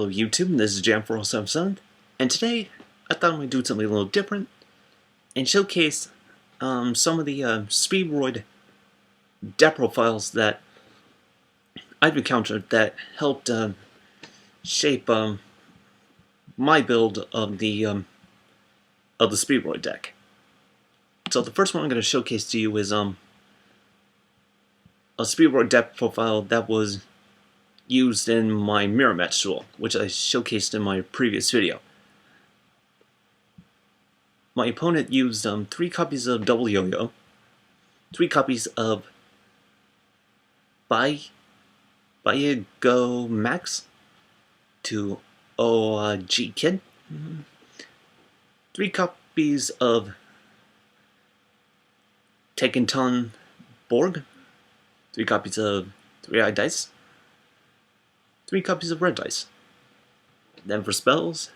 Hello YouTube, this is Jam4077, and today I thought I might do something a little different and showcase some of the Speedroid Depre Files that I've encountered that helped shape my build of the Speedroid deck. So the first one I'm going to showcase to you is a Speedroid Depre File that was used in my mirror match tool, which I showcased in my previous video. My opponent used 3 copies of Double Yo-Yo, 3 copies of Go Max to OG Kid, 3 copies of Taken Ton Borg, 3 copies of 3-Eyed Dice, 3 copies of Red Dice. Then for spells,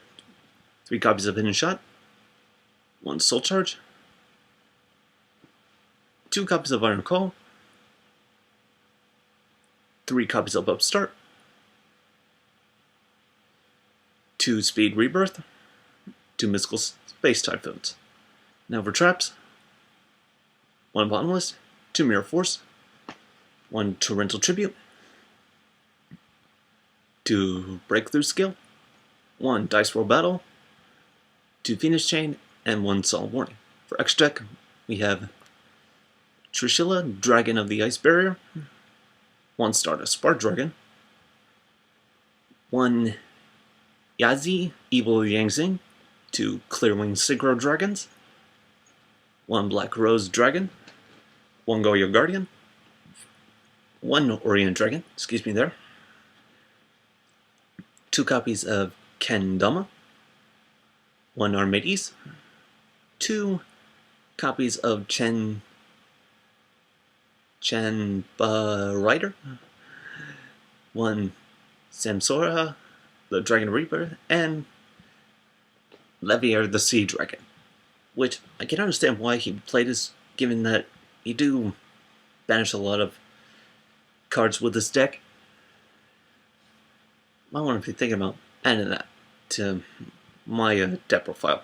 3 copies of Hidden Shot, 1 Soul Charge, 2 copies of Iron Call, 3 copies of Upstart, 2 Speed Rebirth, 2 Mystical Space Typhoons. Now for traps, 1 Bottomless, 2 Mirror Force, 1 Torrential Tribute, 2 Breakthrough Skill, 1 Dice Roll Battle, 2 Phoenix Chain, and 1 Solemn Warning. For extra deck, we have Trishula, Dragon of the Ice Barrier, 1 Stardust Spark Dragon, 1 Yazi, Evil Yangzing, 2 Clearwing Synchro Dragons, 1 Black Rose Dragon, 1 Goyo Guardian, 1 Orient Dragon, excuse me there, 2 copies of Kendama, 1 Armades, 2 copies of Rider, 1 Samsora, the Dragon Reaper, and Levier the Sea Dragon, which I can understand why he played this, given that you do banish a lot of cards with this deck. I want to be thinking about adding that to my Depre file.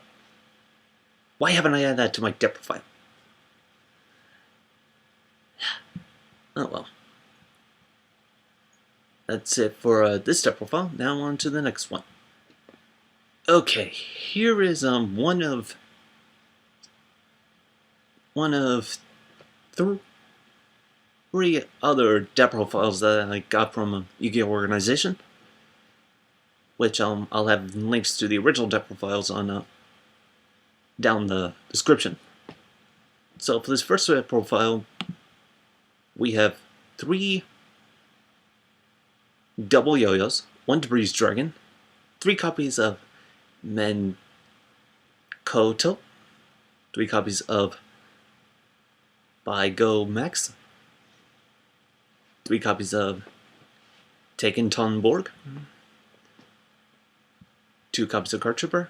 Why haven't I added that to my Depre file? Oh well. That's it for this Depre file. Now on to the next one. Okay, here is one of 3 other Depre files that I got from a Yu-Gi-Oh organization, which I'll have links to the original Depre files on down the description. So for this first Depre file, we have 3 Double Yo-Yos, 1 Debris Dragon, 3 copies of Menkoto, 3 copies of Go Max, 3 copies of Taken Ton Borg, 2 copies of Card Trooper,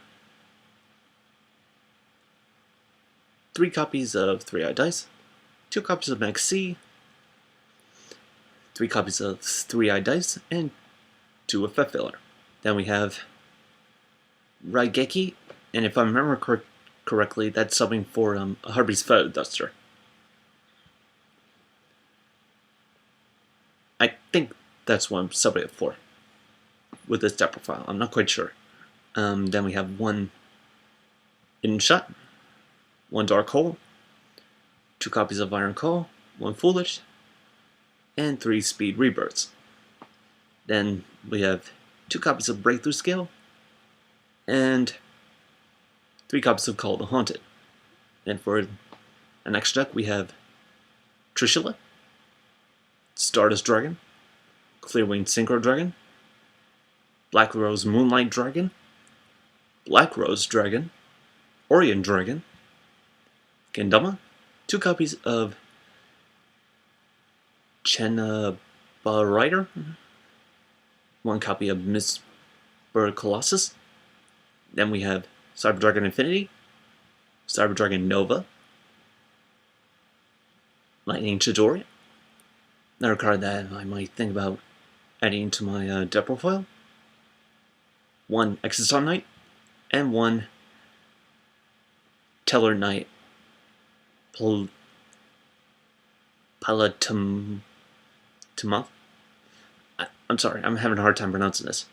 3 copies of 3-Eyed Dice, 2 copies of Max C, 3 copies of 3-Eyed Dice, and 2 of Fett Filler. Then we have Raigeki, and if I remember correctly, that's subbing for Harvey's Feather Duster. I think that's what I'm subbing it for with this Depre file. I'm not quite sure. Then we have 1 Hidden Shot, 1 Dark Hole, 2 copies of Iron Call, 1 Foolish, and 3 Speed Rebirths. Then we have 2 copies of Breakthrough Scale, and 3 copies of Call the Haunted. And for an extra deck, we have Trishula, Stardust Dragon, Clearwing Synchro Dragon, Black Rose Moonlight Dragon, Black Rose Dragon, Orient Dragon, Kendama, 2 copies of Rider, 1 copy of Mistborn Colossus. Then we have Cyber Dragon Infinity, Cyber Dragon Nova, Lightning Chidori, another card that I might think about adding to my Depre file. one Exoton Knight, and one Teller Knight Palatum. I'm sorry, I'm having a hard time pronouncing this.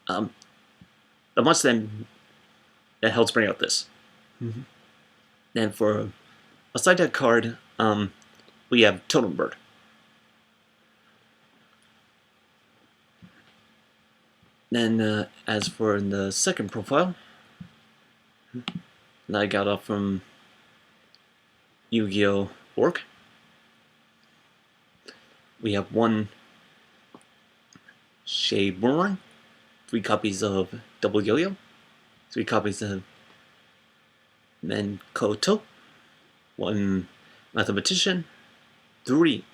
The monster that helps bring out this. And for a side deck card, we have Totem Bird. Then, as for the second profile that I got off from Yu-Gi-Oh! Org, we have one Shea Boomerang, 3 copies of Double Yo-Yo, 3 copies of Menkoto, 1 Mathematician, 3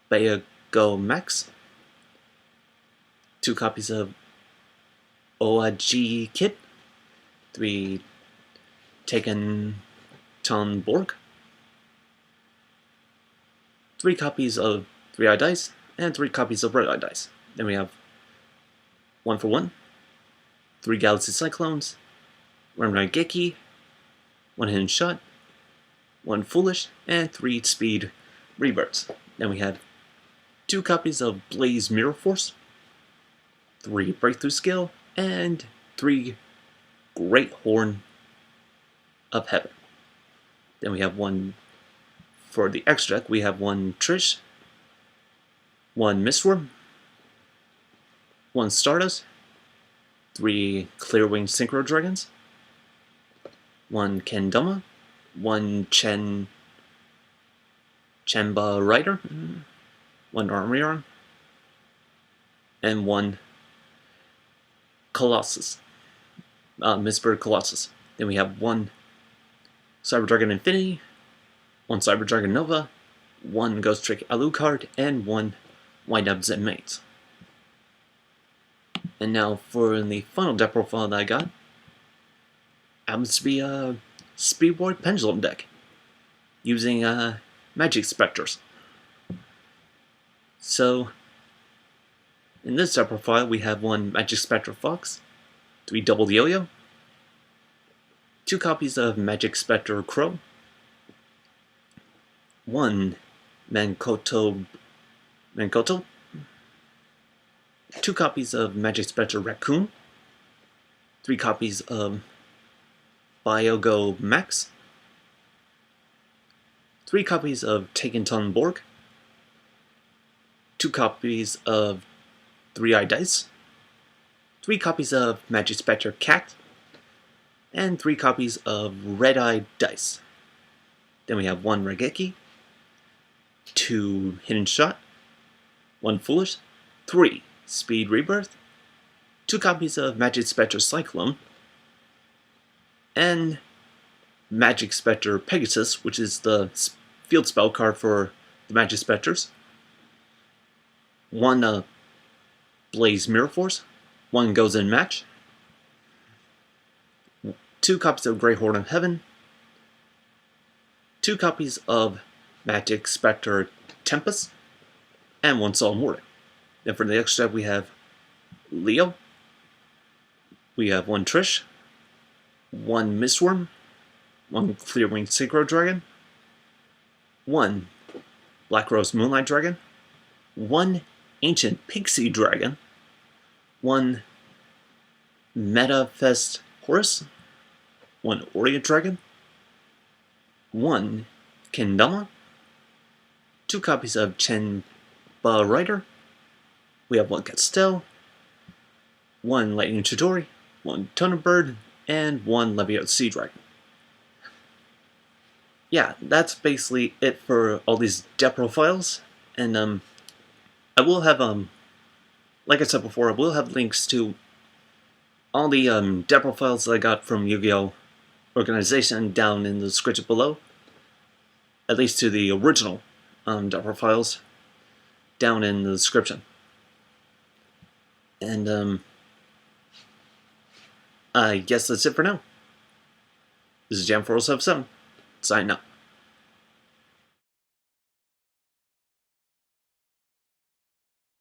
Bayago Max, 2 copies of Oaji Kid, 3 Taken Ton Borg, 3 copies of 3-Eye Dice, and 3 copies of Red-Eye Dice. Then we have 1 for 1, 3 Galaxy Cyclones, 1 Raigeki, 1 Hidden Shot, 1 Foolish, and 3 Speed Rebirths. Then we have 2 copies of Blaze Mirror Force, 3 Breakthrough Skill, and 3 Great Horn of Heaven. Then we have 1 for the extra deck. We have 1 Trish, 1 Mistworm, 1 Stardust, 3 Clearwing Synchro Dragons, 1 Kendama, 1 Chenba Rider, 1 Armorion, and 1 Colossus, Mistbird Colossus. Then we have 1 Cyber Dragon Infinity, 1 Cyber Dragon Nova, 1 Ghost Trick Alucard, and 1 Wind-Up Zenmates. And now for the final deck profile that I got, happens to be a Speedroid Pendulum deck using Magic Specters. So, in this deck profile, we have 1 Magic Spectre Fox, 3 Double Yo-Yo, 2 copies of Magic Spectre Crow, 1 Mankoto, 2 copies of Magic Spectre Raccoon, 3 copies of Biogo Max, 3 copies of Taken Ton Borg, 2 copies of 3-Eye Dice, 3 copies of Magic Spectre Cat, and 3 copies of Red-Eye Dice. Then we have 1 Raigeki, 2 Hidden Shot, 1 Foolish, 3 Speed Rebirth, 2 copies of Magic Spectre Cyclone, and Magic Spectre Pegasus, which is the field spell card for the Magic Spectres, 1 Blaze Mirror Force, 1 Goes In Match, 2 copies of Great Horn of Heaven, 2 copies of Magic Spectre Tempest, and 1 Soul Mortar. Then for the extra step we have Leo, we have 1 Trish, 1 Mistworm, 1 Clearwing Synchro Dragon, 1 Black Rose Moonlight Dragon, 1 Ancient Pixie Dragon, 1 Metafest Horus, 1 Orient Dragon, 1 Kendama, 2 copies of Chenba Rider, we have 1 Castell, 1 Lightning Chidori, 1 Totem Bird, and 1 Leviosa Sea Dragon. Yeah, that's basically it for all these deck profiles, and I will have, like I said before, I will have links to all the deck profiles that I got from Yu-Gi-Oh! Organization down in the description below, at least to the original deck profiles down in the description. And I guess that's it for now. This is Jam477, signing out.